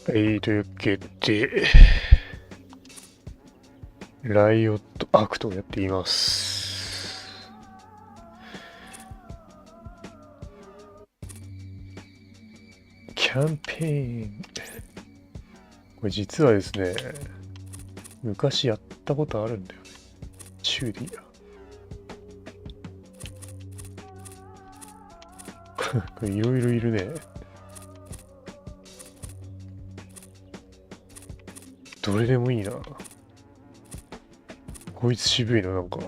はい、というわけで、ライオットアクトをやっています。キャンペーン。これ実はですね、昔やったことあるんだよね。チューディア。これいろいろいるね。どれでもいいな。こいつ渋いな、なんか。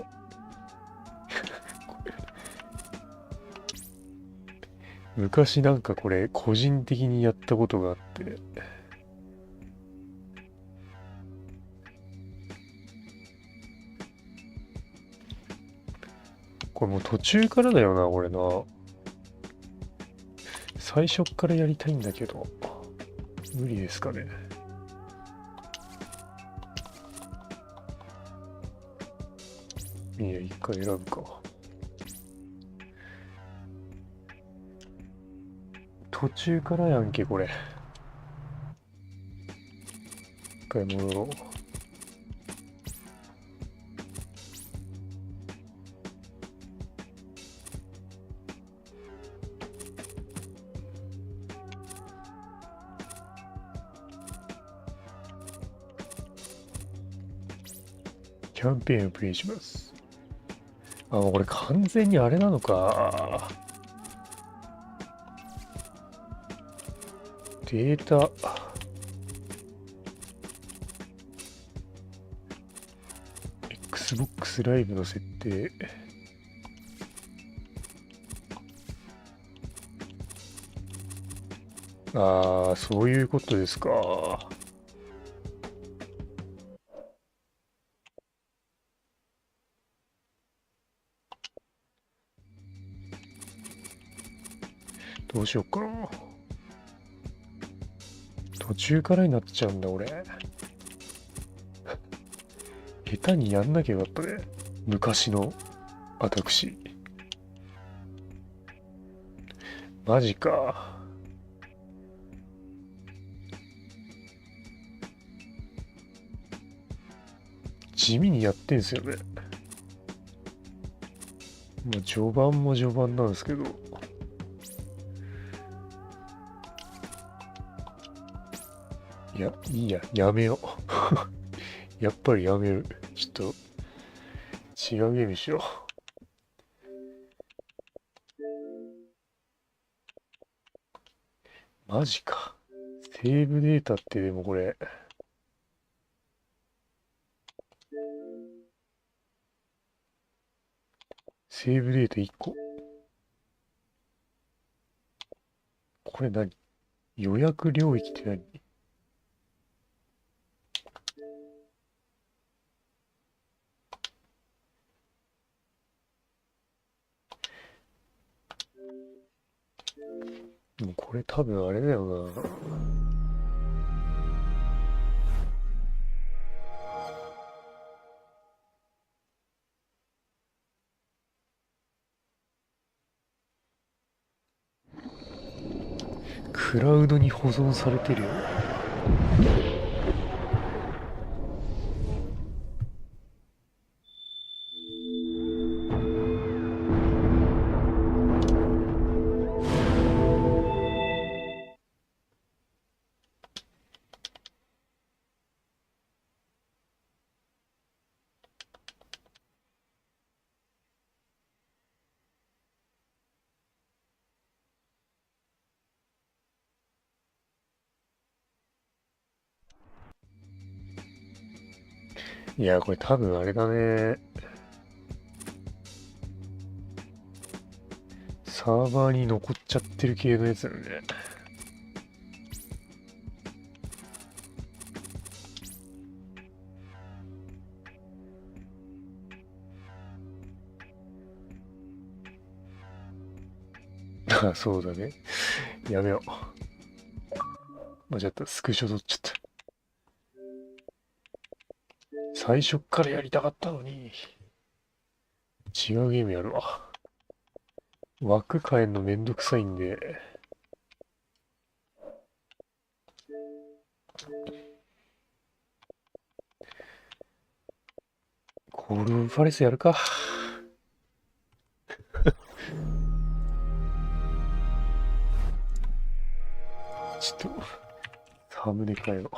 昔なんかこれ個人的にやったことがあって、これもう途中からだよな、これな。最初っからやりたいんだけど、無理ですかね。いや、一回選ぶか。途中からやんけ、これ。一回戻ろう。キャンペーンをプレイします。あ、これ完全にあれなのか。データ。Xbox ライブの設定。ああ、そういうことですか。どうしよっかな。途中からになっちゃうんだ、俺。下手にやんなきゃよかったね。昔の私。マジか。地味にやってんすよね。まあ、序盤も序盤なんですけど。いや、いいや、やめよう。やっぱりやめる。ちょっと、違うゲームしよう。マジか。セーブデータってでもこれ、セーブデータ1個。これ何？予約領域って何？もうこれ多分あれだよな。クラウドに保存されてるよ。いや、これ多分あれだね。サーバーに残っちゃってる系のやつだよね。あ、そうだね。やめよう。間違った。スクショ撮っちゃった。最初っからやりたかったのに。違うゲームやるわ。枠変えんのめんどくさいんで。ールオブファレスやるか。ちょっと、サムネかよ。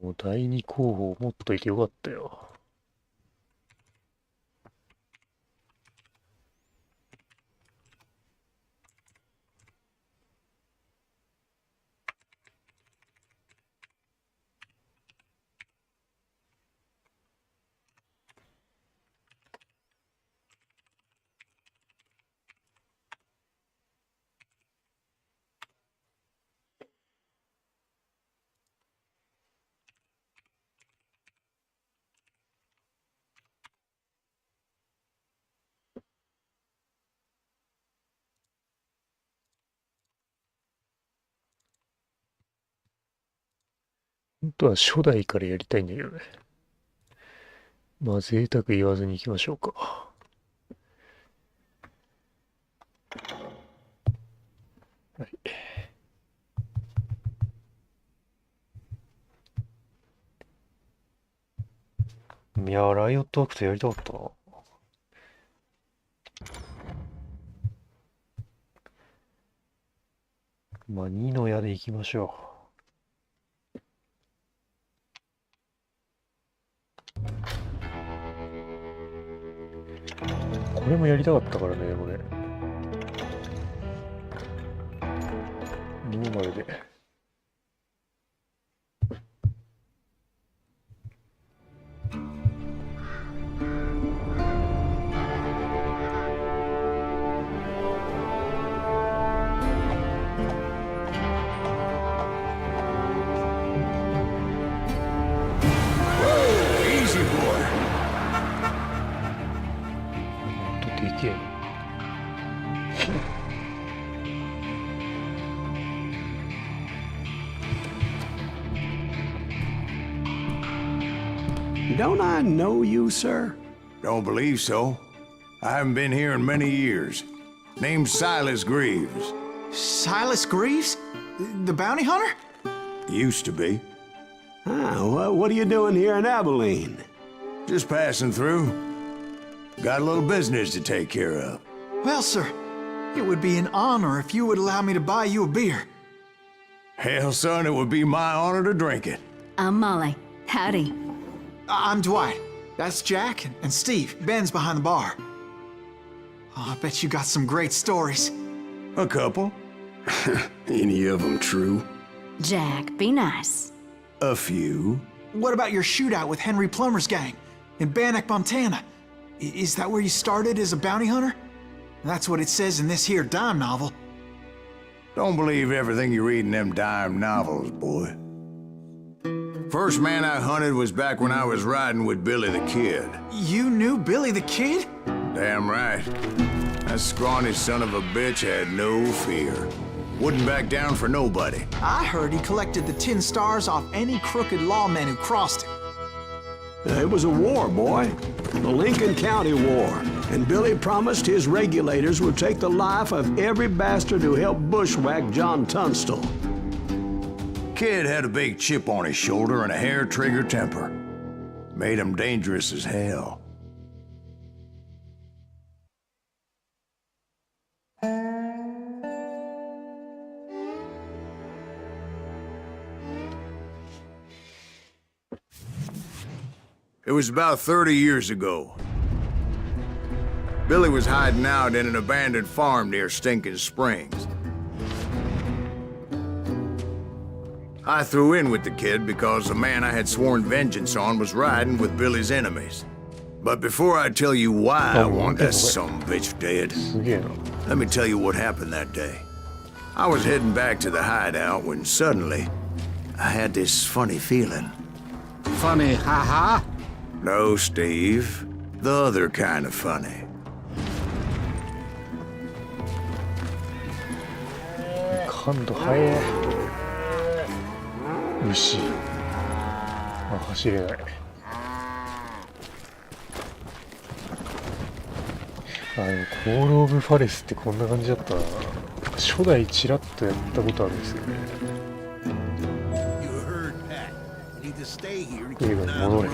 もう第二候補を持っといてよかったよ。本当は初代からやりたいんだけどね。まあ贅沢言わずに行きましょうか。はい。いやー、ライオットワークスやりたかったな。まあ2の矢で行きましょう。これもやりたかったからね、これ。ノーマルで。でけえ。Don't I know you, sir? Don't believe so. I haven't been here in many years. Name's Silas Greaves. Silas Greaves? The bounty hunter? Used to be. Ah, what are you doing here in Abilene? Just passing through. Got a little business to take care of. Well, sir, it would be an honor if you would allow me to buy you a beer. Hell, son, it would be my honor to drink it. I'm Molly. Howdy. I'm Dwight. That's Jack and Steve. Ben's behind the bar. Oh, I bet you got some great stories. A couple. Any of them true? Jack, be nice. A few. What about your shootout with Henry Plummer's gang in Bannock, Montana? Is that where you started as a bounty hunter? That's what it says in this here dime novel. Don't believe everything you read in them dime novels, boy. First man I hunted was back when I was riding with Billy the Kid. You knew Billy the Kid? Damn right. That scrawny son of a bitch had no fear. Wouldn't back down for nobody. I heard he collected the 10 stars off any crooked lawmen who crossed him. It was a war, boy. The Lincoln County War. And Billy promised his regulators would take the life of every bastard who helped bushwhack John Tunstall. Kid had a big chip on his shoulder and a hair-trigger temper. Made him dangerous as hell. It was about 30 years ago. Billy was hiding out in an abandoned farm near Stinking Springs. I threw in with the kid because the man I had sworn vengeance on was riding with Billy's enemies. But before I tell you why I Oh, want okay. that sumbitch dead, すげえな。 let me tell you what happened that day. I was heading back to the hideout when suddenly I had this funny feeling. Funny, haha. No, Steve. The other kind of funny. 感度速え。牛。あ、走れない。でもコールオブファレスってこんな感じだったな。初代チラッとやったことあるんですよね。これが戻れ。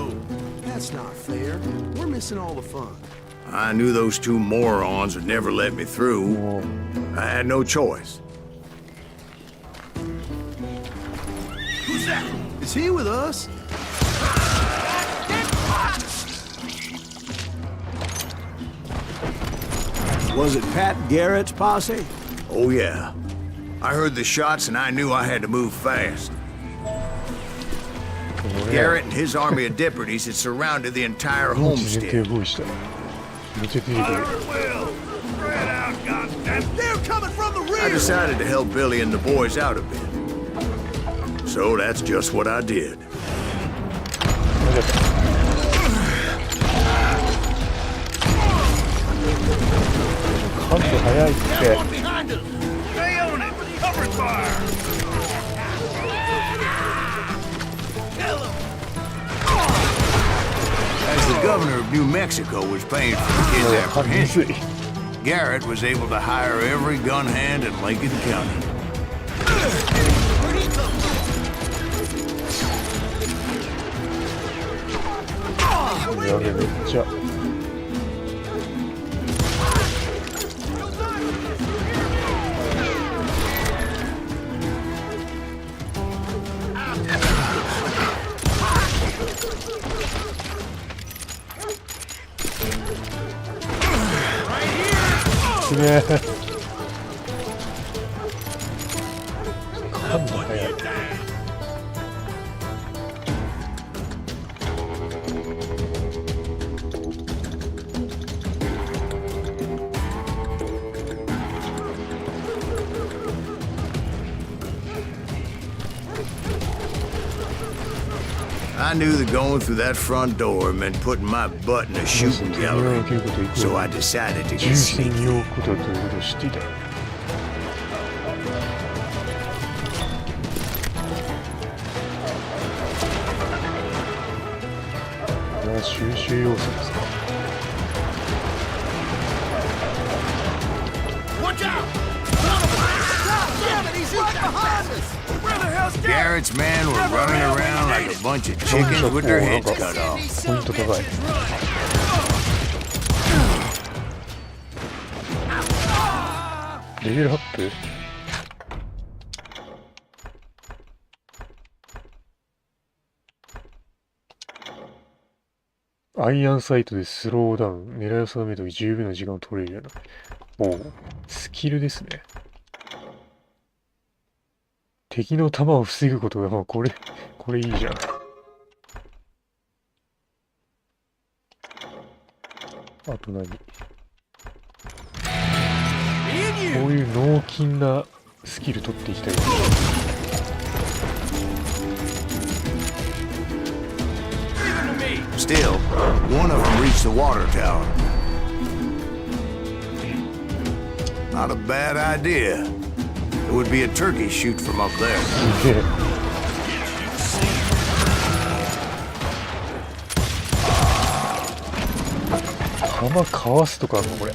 That's not fair. We're missing all the fun. I knew those two morons would never let me through. もう I had no choice. Who's that? Is he with us? Was it Pat Garrett's posse? Oh, yeah. I heard the shots and I knew I had to move fast. これ Garrett and his army of deputies had surrounded the entire 命全体 homestead. 包囲した。めっちゃ出てくる。 They're coming from the I rear! decided to help Billy and the boys out a bit. So that's just what I did. 間違った。感度速いって。 Behind us! Stay on it! Cover fire! As the governor of New Mexico was paying for the kids' 感むず apprehension, い。 Garrett was able to hire every gun hand in Lincoln County. やべ、めっちゃ。 すげえ。感度速い。I knew that going through that front door meant putting my butt in a もし shooting 君の gallery, 受けることを so 行 I く decided to 重 get 心 sneaky. に置くことはどういうことを知っていた。 これは収集要素ですか。 Watch out! Damn it, he's right behind us! Where the hell's Garrett? Garrett's men were running around like a bunch of ちょっ chickens と with their なん heads か cut off. ポイント高い。 レベルアップ。アイアンサイトでスローダウン。狙いを定めるとき十分な時間を取れるような。おう、スキルですね。敵の弾を防ぐことが、まあこれいいじゃん。あと何？こういう脳筋なスキル取っていきたい。 Still, one of them reached the water tower. Not a bad idea. It would be a turkey shoot from up there. すげえ。弾かわすとかあるのこれ。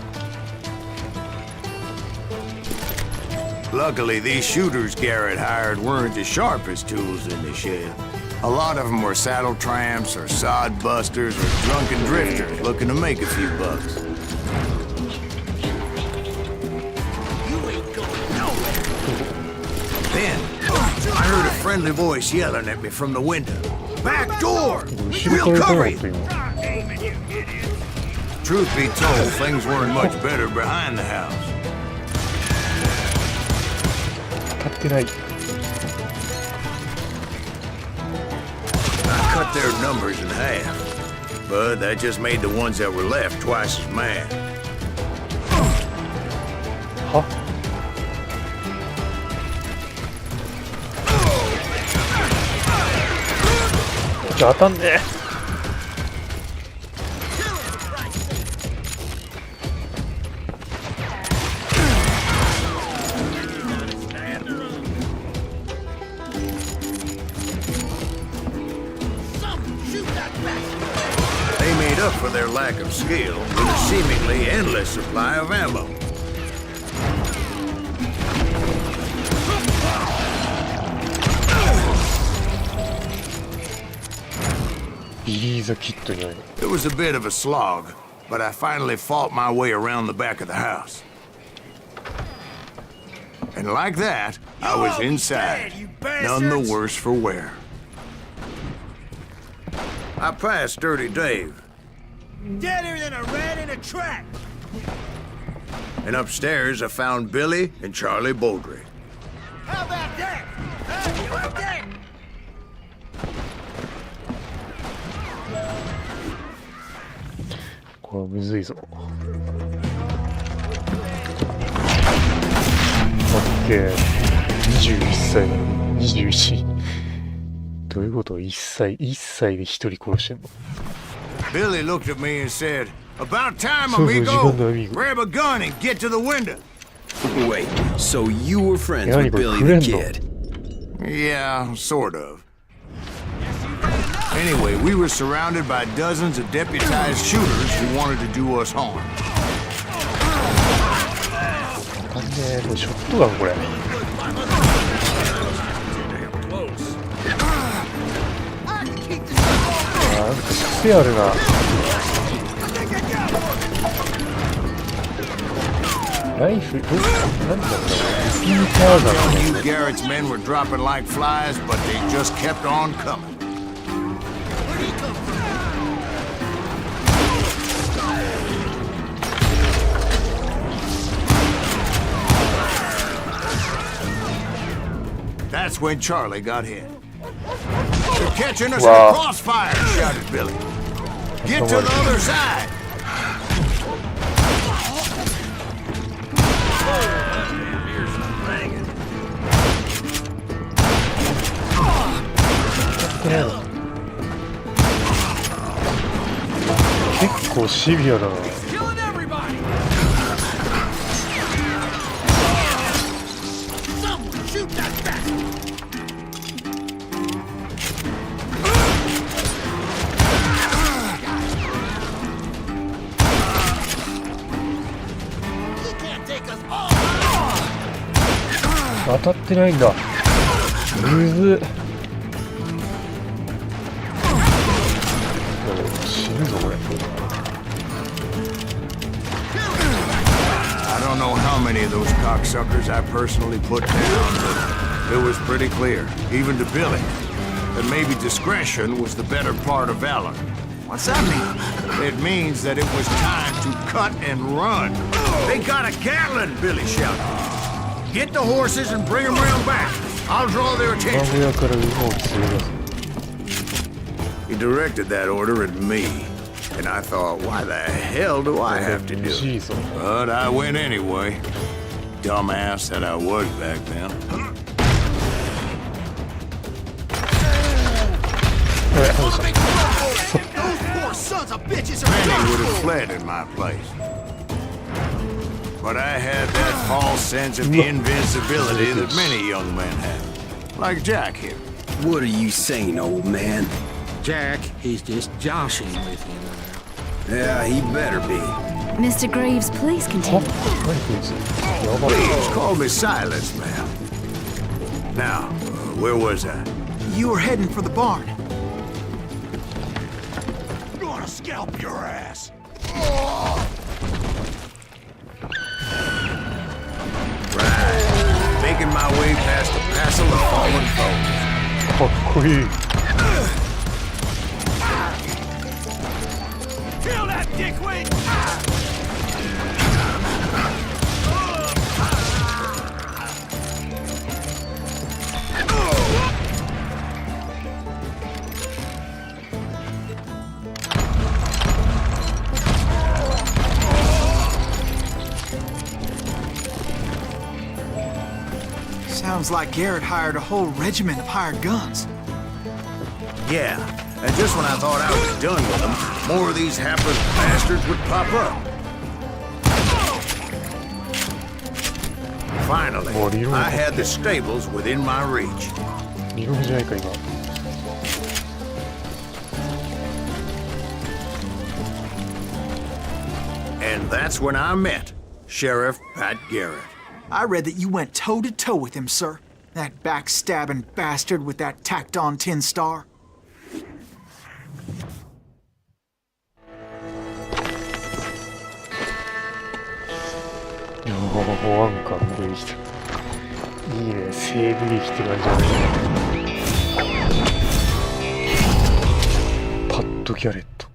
Luckily, these shooters Garrett hired weren't as sharp as tools in the shed. A lot of them were saddle tramps or sod busters or drunken drifters looking to make a few bucks. Then, I heard a friendly voice yelling at me from the window. Back door! 後ろ We'll から cover 撃た you! なかった今。 Truth be told, things weren't much better behind the house. 当たってない。 I cut their numbers in half. but that just made the ones that were left twice as mad. はじゃあ当たんねえ。They made up for their lack of skill with a seemingly endless supply of ammo. ビリーザキットにない。 It was a bit of a slog, but I finally fought my way around the back of the house. And like that, I was inside, none the worse for wear. I passed Dirty Dave. Deader than a rat in a trap. And upstairs, I found Billy and Charlie Baldry. How about that? Huh? You like that? これはむずいぞ。オッケー。21歳なのに21。どういうこと？ 1歳で1人殺してんの？ Billy looked at me and said, "About time, そうそう、時間 amigo. だ、アミーゴ。 Grab a gun and get to the window." Wait, so you were friends Yeah, with you were Billy the friends, Kid? Yeah, sort of. Anyway, we were surrounded by dozens of deputized shooters who wanted to do us harm. あんねこれショットガンこれ。なんか癖あるな。ライフル、なんだろうな。スニーカーガン Hugh Garrett's men were dropping like flies, but they just kept on coming. That's when Charlie got hit. They're catching us in Wow. a crossfire, shouted Billy. Get to the other side. Yeah. 結構シビアだな。 Killing everybody. Someone shoot that bastard. He can't take us all. 当たってないんだ。むずっ。死ぬぞこれ。 I don't know how many of those cocksuckers I personally put down, but it was pretty clear, even to Billy, that maybe discretion was the better part of valor. What's that mean? It means that it was time to cut and run. They got a Gatling, Billy shouted. Get the horses and bring them round back. I'll draw their 名 attention. 古屋から馬を連れ出す。 He directed that order at me, and I thought, why the hell do I have to do it? Jesus. But I went anyway. Dumbass that I was back then. Those poor sons of bitches are Many done would have for. fled in my place. But I had that false sense of invincibility that many young men have. Like Jack here. What are you saying, old man? Jack, he's just joshing with you now. Yeah, he better be. Mr. Greaves, please は continue. 何こいつ。やばい。 Please call me Silence, ma'am. Now, where was I? You were heading for the barn. Gonna scalp your ass. Right. Making my way past the passel of fallen foes. かっこいい。 Kill that dickwit. Sounds like Garrett hired a whole regiment of hired guns. Yeah, and just when I thought I was done with them, more of these hapless bastards would pop up. Finally, I had the stables within my reach. リログじゃないか今。And that's when I met Sheriff Pat Garrett. I read that you went toe-to-toe with him, sir. That backstabbing bastard with that tacked-on tin star. 保安官出てきた。いいね、西部劇って感じだね。パッド・ギャレット。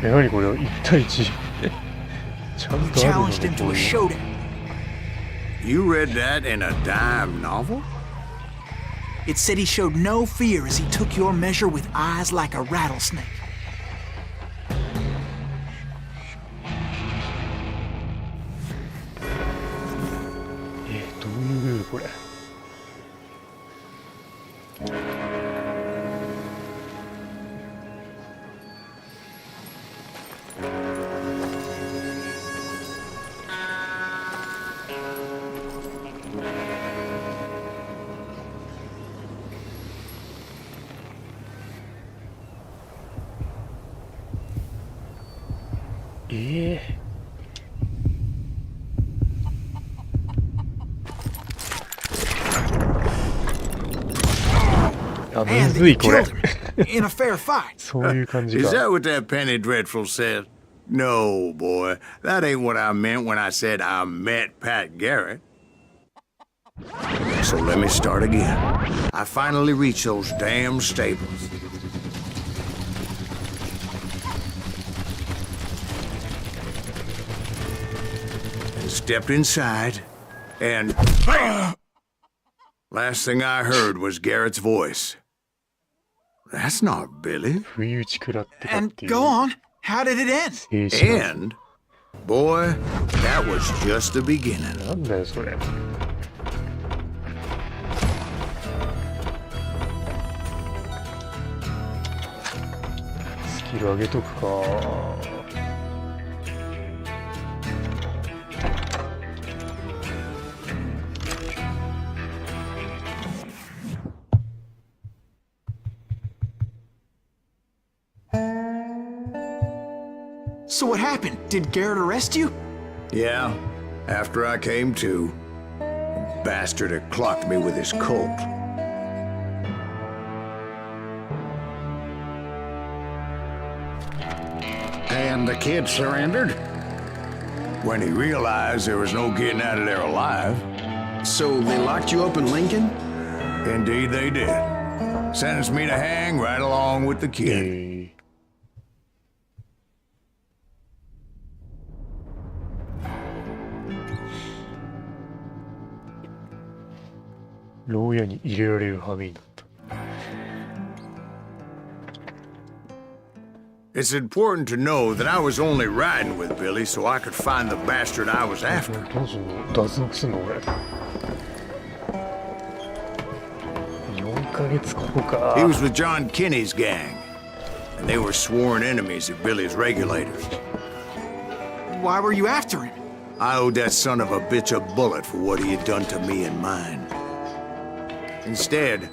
やはりこれ1対1 ちゃんとあるのね、こういう。 You read that in a dime novel? It said he showed no fear as he took your measure with eyes like a rattlesnake. どういうルールこれ。And that you killed him in a fair fight. そういう感じ Is か。 that what that penny dreadful said? No, boy. That ain't what I meant when I said I met Pat Garrett. So let me start again. I finally reached those damn stables. And stepped inside, and last thing I heard was Garrett's voice. That's not Billy. 不意打ち食らってたっ And ていう go on. How did it end? 静止画 And, boy, that was just the beginning. なんだよそれ。スキル上げとくか。So what happened? Did Garrett arrest you? Yeah, after I came to, the bastard had clocked me with his Colt. And the kid surrendered? When he realized there was no getting out of there alive, So they locked you up in Lincoln? indeed they did. Sentenced me to hang right along with the kid. 牢屋に入れられる羽目になった。 It's important to know that I was only riding with Billy so I could find the bastard I was after. どうすんの？脱獄すんの俺。4ヶ月後か。 He was with John Kinney's gang, and they were sworn enemies of Billy's regulators. Why were you after him? I owed that son of a bitch a bullet for what he had done to me and mine. Instead,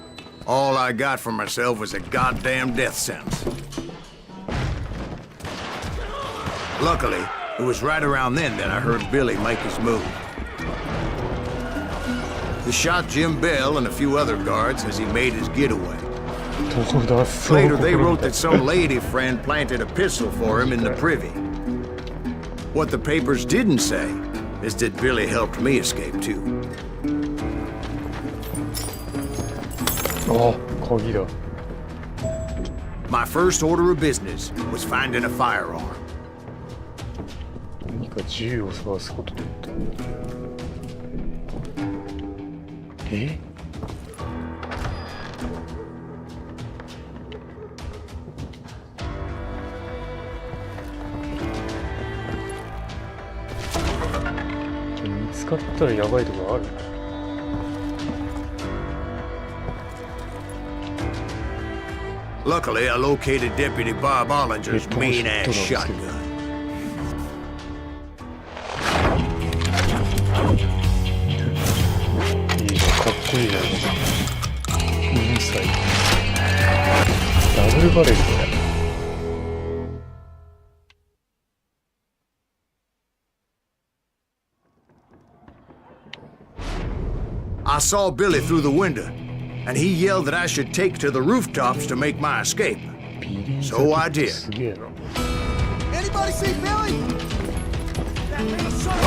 all I got for myself was a goddamn death sentence. Luckily, it was right around then that I heard Billy make his move. He shot Jim Bell and a few other guards as he made his getaway. どうだそう Later, they wrote that some lady friend planted a pistol for him in the privy. What the papers didn't say is that Billy helped me escape too. あ、鍵だ。 My first order of business was finding a firearm. 何か銃を探すことだった。え？使ったらやばいとこある。Luckily, I located Deputy Bob Ollinger's mean-ass shotgun. いいじゃん、かっこいいじゃん。うるさい。ダブルバレルだよ。I saw Billy through the window, and he yelled that I should take to the rooftops to make my escape. ビリー So I ザ did. すげえな。 Anybody see Billy? That little son of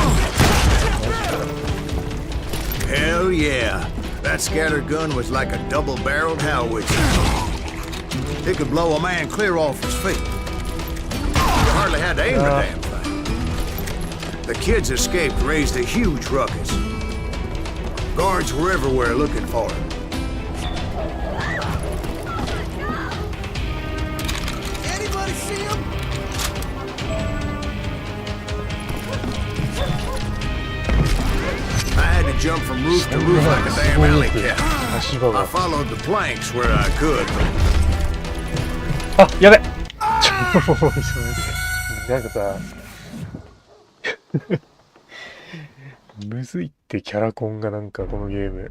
a Hell yeah. That scatter gun was like a double-barreled howitzer. It could blow a man clear off his feet. You hardly had to aim the damn thing. The kids escaped raised a huge ruckus. Guards were everywhere looking for him. Anybody see him? I had to jump from roof to roof like a damn alley cat. 足場 I が。 followed the planks where I could. あ、やべ。なんかさ。むずいってキャラコンがなんかこのゲーム。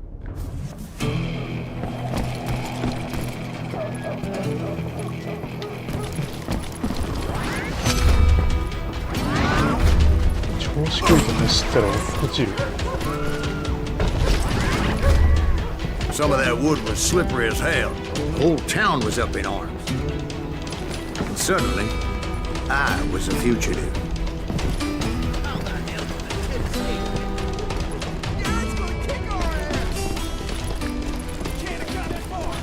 調子こいて走ったら落ちる。Some of that wood was slippery as hell. The whole town was up in arms. And suddenly, I was a fugitive. Dad's gonna kick our ass! Can't have got that far.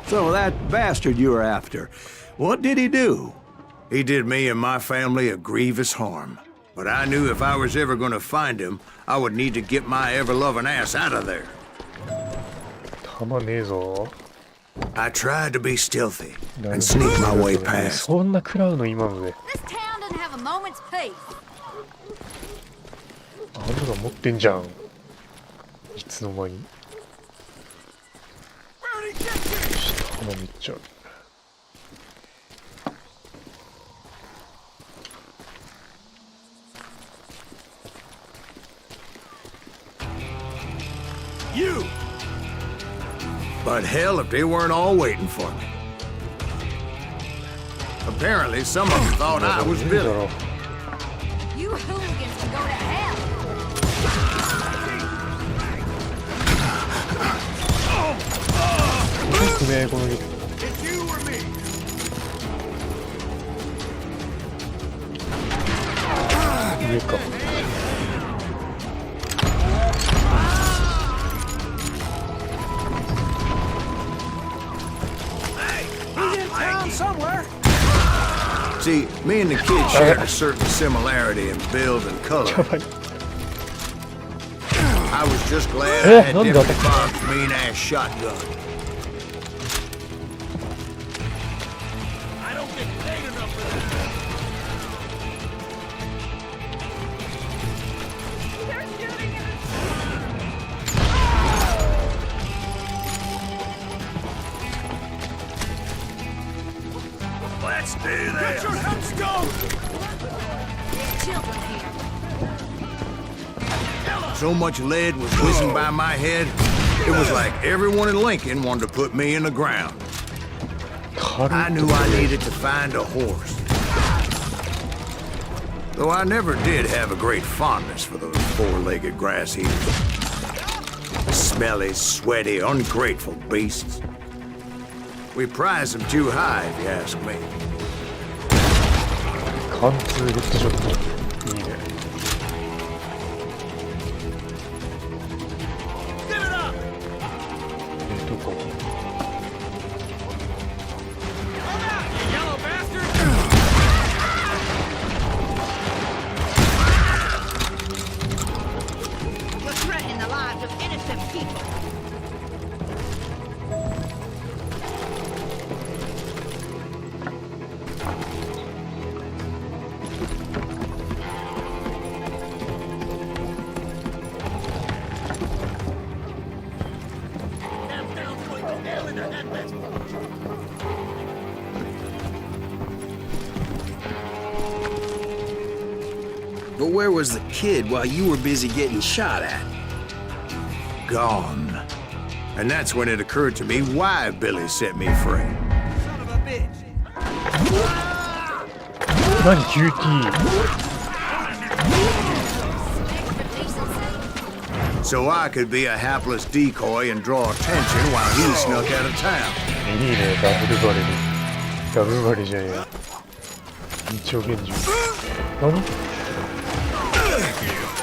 So that bastard you were after, what did he do? He did me and my family a grievous harm. But I knew if I was ever going to find him, I would need to get my ever-loving ass out of there. 弾ねえぞ。 I tried to be stealthy and sneak my way past. そんな食らうの今ので。 This town doesn't have a moment's peace. あんなの持ってんじゃん。いつの間に。 Where'd he get to? 弾めっちゃう。 You! But hell, if they weren't all waiting for me. Apparently, some of them thought I was いいだ Billy. ろう。 You hooligans can go to hell. よくねこのゲーム。 It's you or me? 上か。 He's in town somewhere. See, me and the kid shared a certain similarity in build and color. やばい。 I was just glad I had Eh, Deputy ¿dónde? Bob's mean-ass shotgun. I don't get paid enough for that. Let's do Get your heads go! There's children here. So much lead was whizzing by my head, it was like everyone in Lincoln wanted to put me in the ground. 軽 I い knew I needed to find a horse. Though I never did have a great fondness for those four-legged grass eaters. Smelly, sweaty, ungrateful beasts. We prize them too high, if you ask me. 貫通ヘッドショット。いいね。 Give it up! どこ？ Come out, you yellow bastard! You're threatening the lives of innocent people. But where was the kid while you were busy getting shot at? Gone. And that's when it occurred to me why Billy set me free. Son of a bitch. 何 QT So I could be a hapless decoy and draw attention while he snuck out of town. いいね、ダブルバレル。ダブルバレルじゃねえや。二丁拳銃。何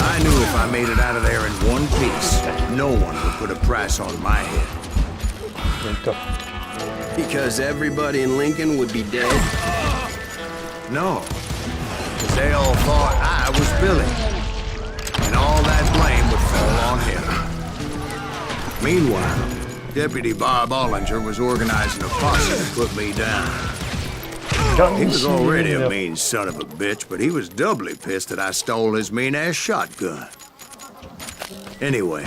I knew if I made it out of there in one piece, no one would put a price on my head. いた。 Because everybody in Lincoln would be dead? No, because they all thought I was Billy, and all that blame would fall on him. Meanwhile, Deputy Bob Ollinger was organizing a posse to put me down. He was already a mean son of a bitch, but he was doubly pissed that I stole his mean-ass shotgun. Anyway,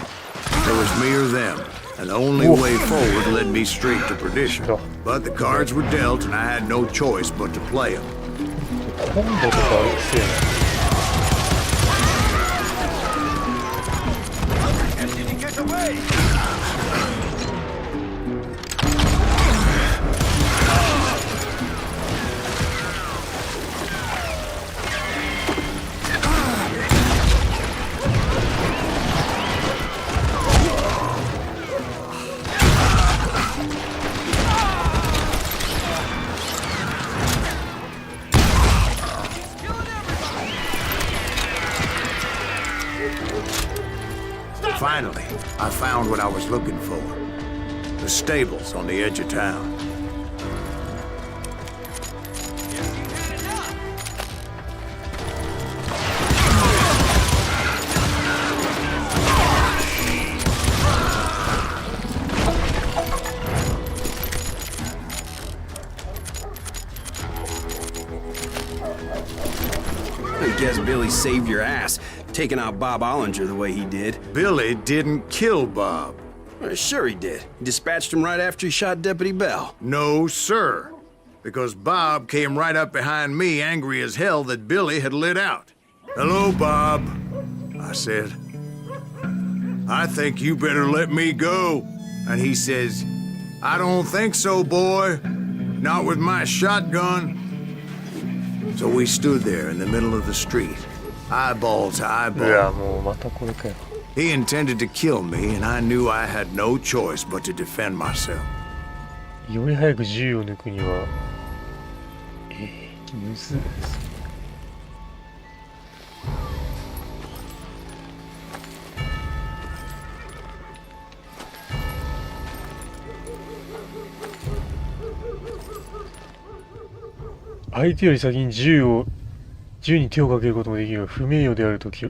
there was me or them, and the only way forward led me straight to perdition. But the cards were dealt, and I had no choice but to play them. コンボとかうっせえな。 Didn't get away. Finally, I found what I was looking for. The stables on the edge of town. I guess Billy saved your ass, taking out Bob Ollinger the way he did. Billy didn't kill Bob. Sure he did. He dispatched him right after he shot Deputy Bell. No, sir. Because Bob came right up behind me, angry as hell that Billy had lit out. "Hello, Bob," I said. "I think you better let me go." And he says, "I don't think so, boy. Not with my shotgun." So we stood there in the middle of the street, eyeball to うわ、 eyeball. もうまたこれかよ。 He intended to kill me, and I knew I had no choice but to defend myself. より早く銃を抜くには、むずいです。相手より先に銃に手をかけることもできるが不名誉であるとき、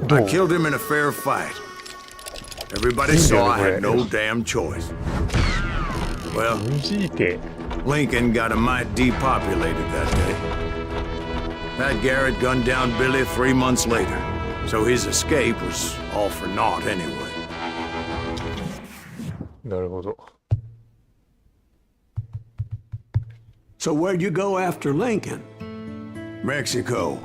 I killed him in a fair fight. Everybody saw I had no damn choice. Well, 無事いて。 Lincoln got a mite depopulated that day. Pat Garrett gunned down Billy 3 months later, so his escape was all for naught anyway. なるほど。 So where'd you go after Lincoln? Mexico.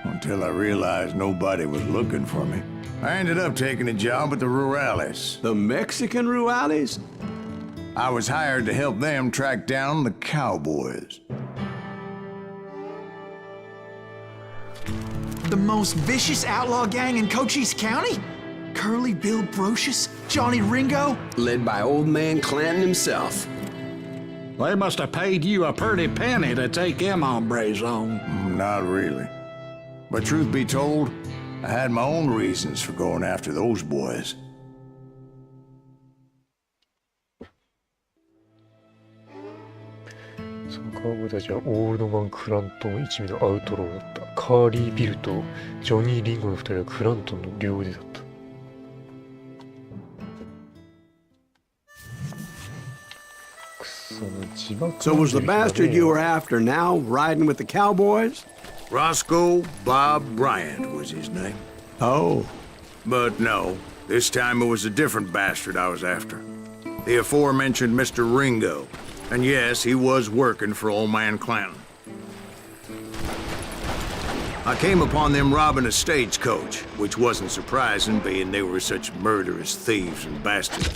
Until I realized nobody was looking for me. I ended up taking a job at the Rurales. The Mexican Rurales? I was hired to help them track down the cowboys. The most vicious outlaw gang in Cochise County? Curly Bill Brocious? Johnny Ringo? Led by old man Clanton himself. They must have paid you a pretty penny to take them hombres on. Not really. But truth be told, I had my own reasons for going after those boys. そのカウボーイたちはオールドマン・クラントン一味のアウトローだった。カーリー・ビルとジョニー・リンゴの二人はクラントンの両腕だった。くその自爆。 So was the bastard you were after now riding with the cowboys? Roscoe Bob Bryant was his name. Oh. But no, this time it was a different bastard I was after. The aforementioned Mr. Ringo. And yes, he was working for old man Clanton. I came upon them robbing a stagecoach, which wasn't surprising, being they were such murderous thieves and bastards.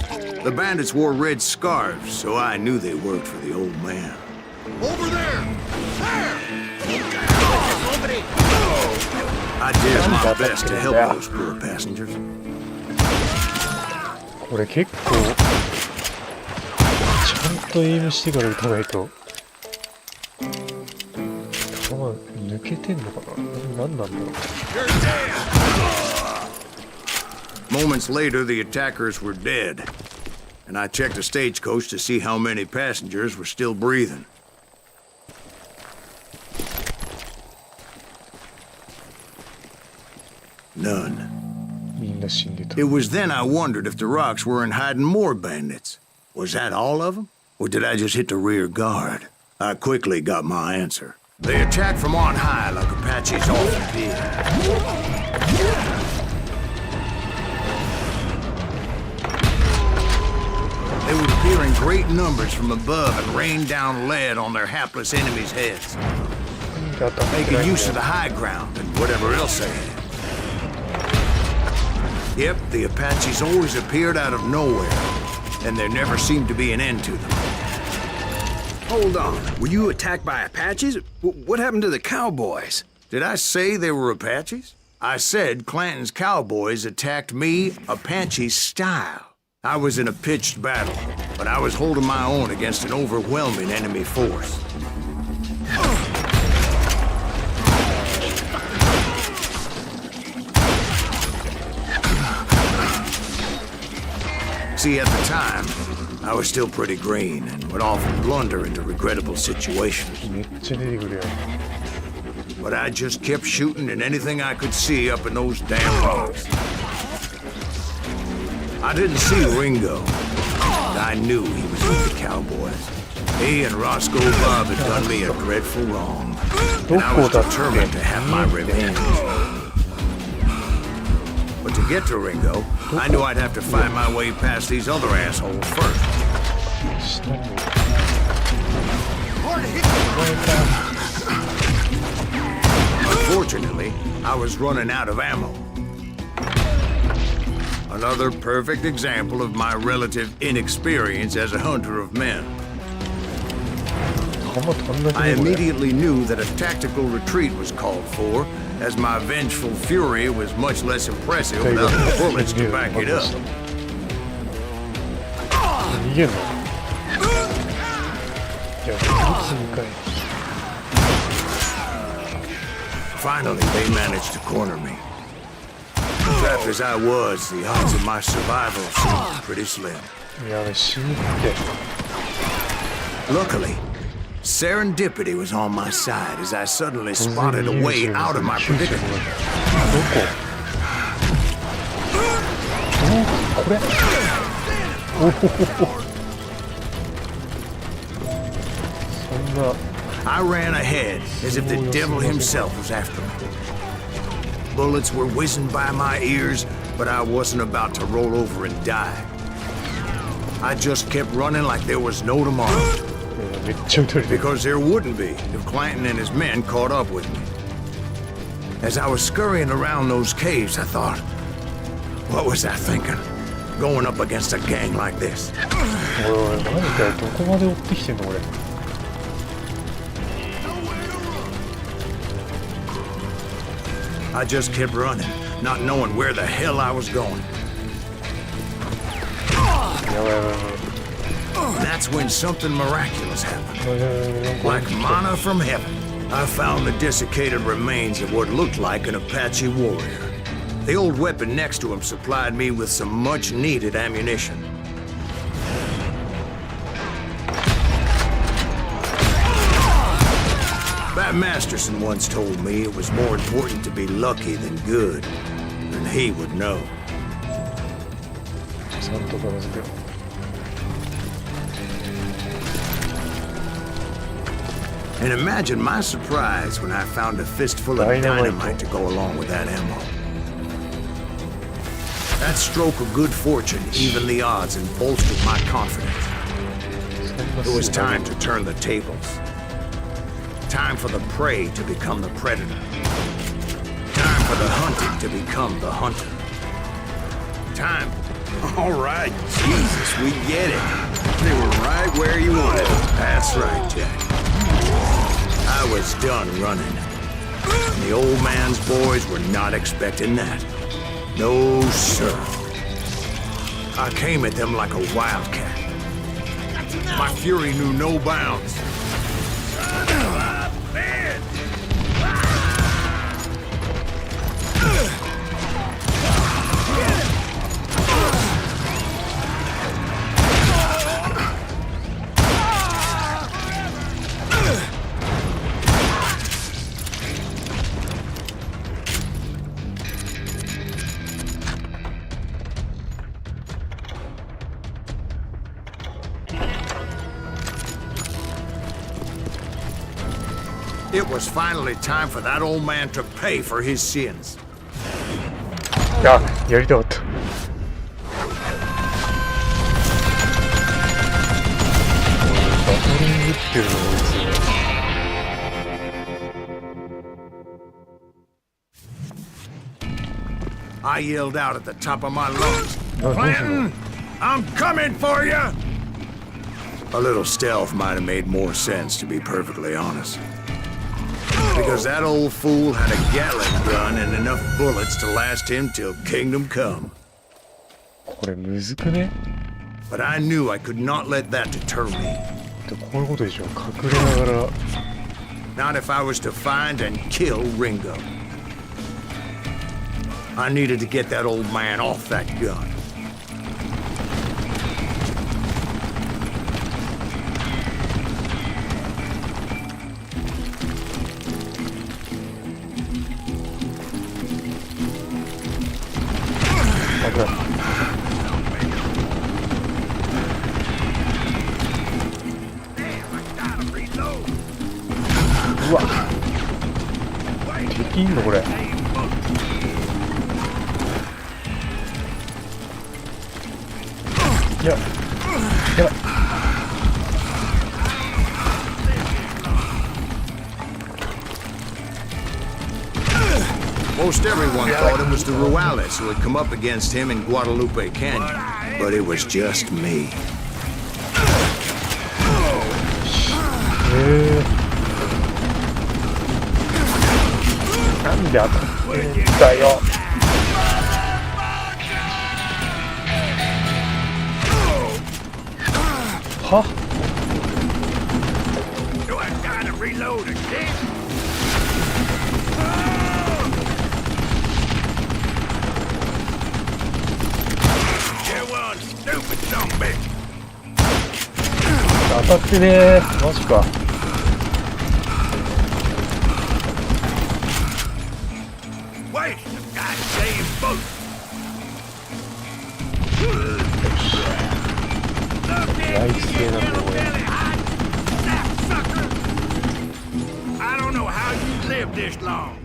The bandits wore red scarves, so I knew they worked for the old man. Over there! There! I did my best to help those poor passengers. これ結構ちゃんとエイムしてから撃たないと弾抜けてんのかな。何なんだろう。 Moments later, the attackers were dead, and I checked the stagecoach to see how many passengers were still breathing. None. みんな死んでた。 It was then I wondered if the rocks weren't hiding more bandits. Was that all of them? Or did I just hit the rear guard? I quickly got my answer. They attacked from on high like Apaches often did. They would appear in great numbers from above and rain down lead on their hapless enemies' heads, making use of the high ground and whatever else they had. Yep, the Apaches always appeared out of nowhere, and there never seemed to be an end to them. Hold on. Were you attacked by Apaches? What happened to the cowboys? Did I say they were Apaches? I said Clanton's cowboys attacked me Apache style. I was in a pitched battle, but I was holding my own against an overwhelming enemy force. See, at the time, I was still pretty green and would often blunder into regrettable situations. めっちゃ出てくるやん。 But I just kept shooting at anything I could see up in those damn rocks. I didn't see Ringo, but I knew he was with the cowboys. He and Roscoe Bob had done me a dreadful wrong, and I was determined to have my revenge. But to get to Ringo, I knew I'd have to find my way past these other assholes first. 下に Unfortunately, I was running out of ammo. Another perfect example of my relative inexperience as a hunter of men. 弾足んなく I ねこれ。 immediately knew that a tactical retreat was called for, as my vengeful fury was much less impressive without the bullets to back it up. 逃げんの。いや、撃つんかい。 Finally, they managed to corner me. Trapped as I was, the odds of my survival seemed pretty slim. やべ、死ぬって。 Luckily, serendipity was on my side as I suddenly spotted a way out of my predicament. どこ？これ？おお。そんな。 I ran ahead as if the devil himself was after me. Bullets were whizzing by my ears, but I wasn't about to roll over and die. I just kept running like there was no tomorrow. めっちゃ撃たれてる。 Because there wouldn't be if Clanton and his men caught up with me. As I was scurrying around those caves, I thought, what was I thinking? Going up against a gang like this. おいおい、マジかよ。どこまで追ってきてんのこれ。 I just kept running, not knowing where the hell I was going. やばいやばいやばい。 And that's when something miraculous happened. やばいやばいやばい。 Like manna from heaven, I found the desiccated remains of what looked like an Apache warrior. The old weapon next to him supplied me with some much-needed ammunition. Bat Masterson once told me it was more important to be lucky than good, and he would know. ちゃんと片付けよう。 And imagine my surprise when I found a fistful of dynamite to go along with that ammo. That stroke of good fortune evened the odds and bolstered my confidence. It was time to turn the tables. Time for the prey to become the predator. Time for the hunted to become the hunter. Time. All right, Jesus, we get it. They were right where you wanted them. That's right, Jack. I was done running. And the old man's boys were not expecting that. No, sir. I came at them like a wildcat. My fury knew no bounds. It was finally time for that old man to pay for his sins. あ、やりたかった。バトリングっていうのもいいですね。I yelled out at the top of my lungs, Clanton, I'm coming for you! A little stealth might have made more sense, to be perfectly honest. Because that old fool had a Gatling gun and enough bullets to last him till kingdom come. これむずくね？ But I knew I could not let that deter me. こういうことでしょ。隠れながら。Not if I was to find and kill Ringo. I needed to get that old man off that gun.うわ、できんのこれ。いや、やばい。Most everyone thought it was the Ruales who had come up against him in Guadalupe Canyon, but it was just me. なんで当たってんだよ。は？ Do I gotta reload again? You one stupid zombie. 当たってねー。マジか。Wait, the goddamn boat. I don't know how you lived this long.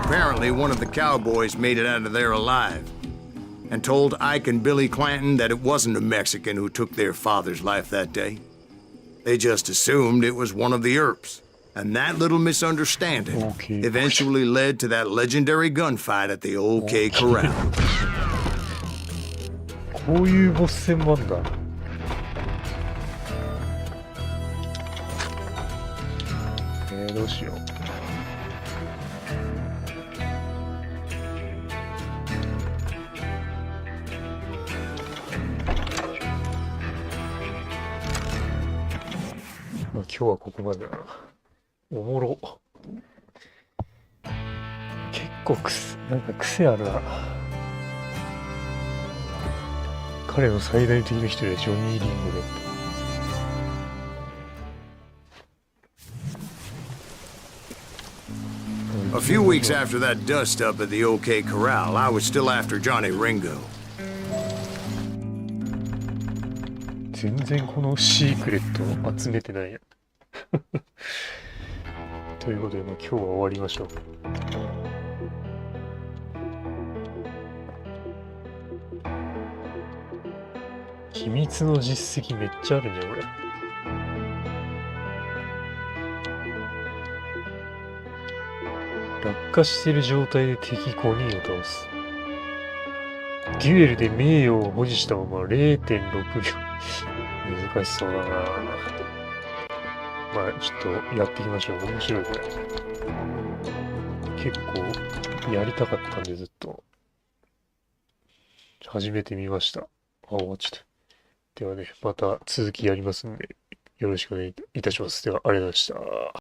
Apparently, one of the cowboys made it out of there alive and told Ike and Billy Clanton that it wasn't a Mexican who took their father's life that day. They just assumed it was one of the Earps. And that little misunderstanding eventually led to that legendary gunfight at the OK Corral. こういうボス戦もあんだ。どうしよう。まあ、今日はここまでだな。おもろ。結構なんか癖あるな。彼の最大的な人でジョニー・リンゴだった。A few weeks after that dust up at the OK Corral, I was still after Johnny Ringo. 全然このシークレットを集めてないや。ということで、今日は終わりましょう。秘密の実績めっちゃあるね、これ。落下している状態で敵5人を倒す。デュエルで名誉を保持したまま 0.6 秒。難しそうだな。まあ、ちょっとやっていきましょう。面白いこれ。結構やりたかったんでずっと。始めてみました。あ、終わっちゃった。ではね、また続きやりますんで、よろしくお願いいたします。では、ありがとうございました。